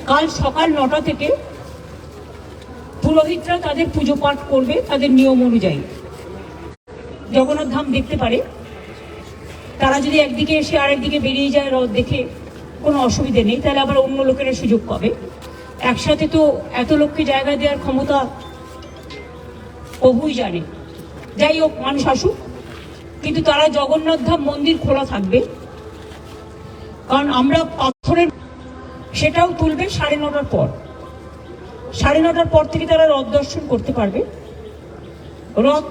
কাল সকাল 9টা থেকে পুরোহিতরা তাদের পুজো পাঠ করবে তাদের নিয়ম অনুযায়ী। জগন্নাথ ধাম দেখতে পারে, তারা যদি একদিকে এসে আরেকদিকে বেরিয়ে যায় রথ দেখে কোনো অসুবিধে নেই, তাহলে আবার অন্য লোকেরা সুযোগ পাবে। একসাথে তো এত লোককে জায়গা দেওয়ার ক্ষমতা প্রভুই জানে। যাই হোক, মানুষ আসুক, কিন্তু তারা জগন্নাথ ধাম মন্দির খোলা থাকবে, কারণ আমরা পাথরের সেটাও তুলবে 9:30টার পর। 9:30টার পর থেকে তারা রথ দর্শন করতে পারবে। রথ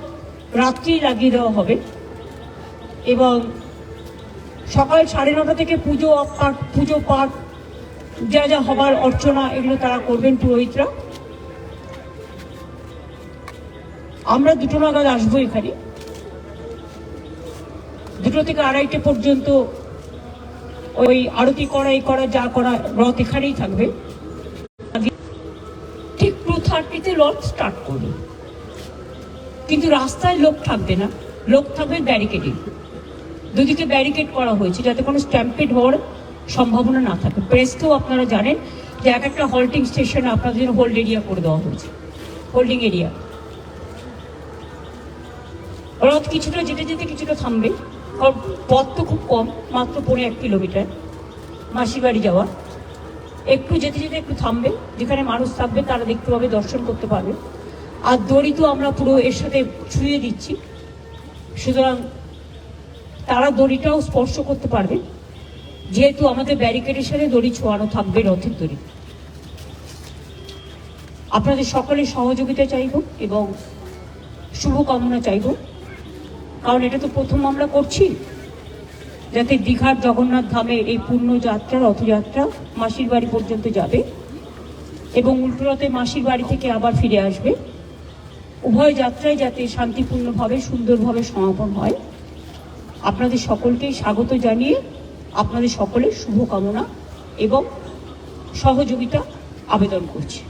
রাত্রি লাগিয়ে দেওয়া হবে এবং সকাল 9:30 থেকে পুজো পাঠ যা যা হবার অর্চনা এগুলো তারা করবেন পুরোহিতরা। আমরা 2টো নাগাদ আসবো এখানে। 2টো থেকে 2:30 পর্যন্ত ওই আরতি করা এই করা যা করা রথ এখানেই থাকবে। ঠিক 2:30 রথ স্টার্ট করবে, কিন্তু রাস্তায় লোক থাকবে না, লোক থাকবে ব্যারিকেডিং। দুদিকে ব্যারিকেড করা হয়েছে যাতে কোনো স্ট্যাম্পেড হওয়ার সম্ভাবনা না থাকে। প্রেসকেও আপনারা জানেন যে একটা হল্টিং স্টেশনে আপনাদের জন্য হোল্ড এরিয়া করে দেওয়া হয়েছে, হোল্ডিং এরিয়া। রথ কিছুটা যেতে যেতে কিছুটা থামবে, কারণ পথ তো খুব কম, মাত্র 1.5 কিলোমিটার মাসির বাড়ি যাওয়া। একটু যেতে যেতে একটু থামবে, যেখানে মানুষ থাকবে তারা দেখতে পাবে, দর্শন করতে পারবে। আর দড়ি তো আমরা পুরো এর সাথে ছুঁয়ে দিচ্ছি, সুতরাং তারা দড়িটাও স্পর্শ করতে পারবে, যেহেতু আমাদের ব্যারিকেডের সাথে দড়ি ছোঁয়ানো থাকবে, রথের দড়ি। আপনাদের সকলের সহযোগিতা চাইব এবং শুভকামনা চাইব, কারণ এটা তো প্রথম আমরা করছি, যাতে দীঘার জগন্নাথ ধামে এই পূর্ণ যাত্রা রথযাত্রা মাসির বাড়ি পর্যন্ত যাবে এবং উল্টোরথে মাসির বাড়ি থেকে আবার ফিরে আসবে। উভয় যাত্রায় যাতে শান্তিপূর্ণভাবে সুন্দরভাবে সমাপন হয়, আপনাদের সকলকেই স্বাগত জানিয়ে আপনাদের সকলের শুভকামনা এবং সহযোগিতা আবেদন করছি।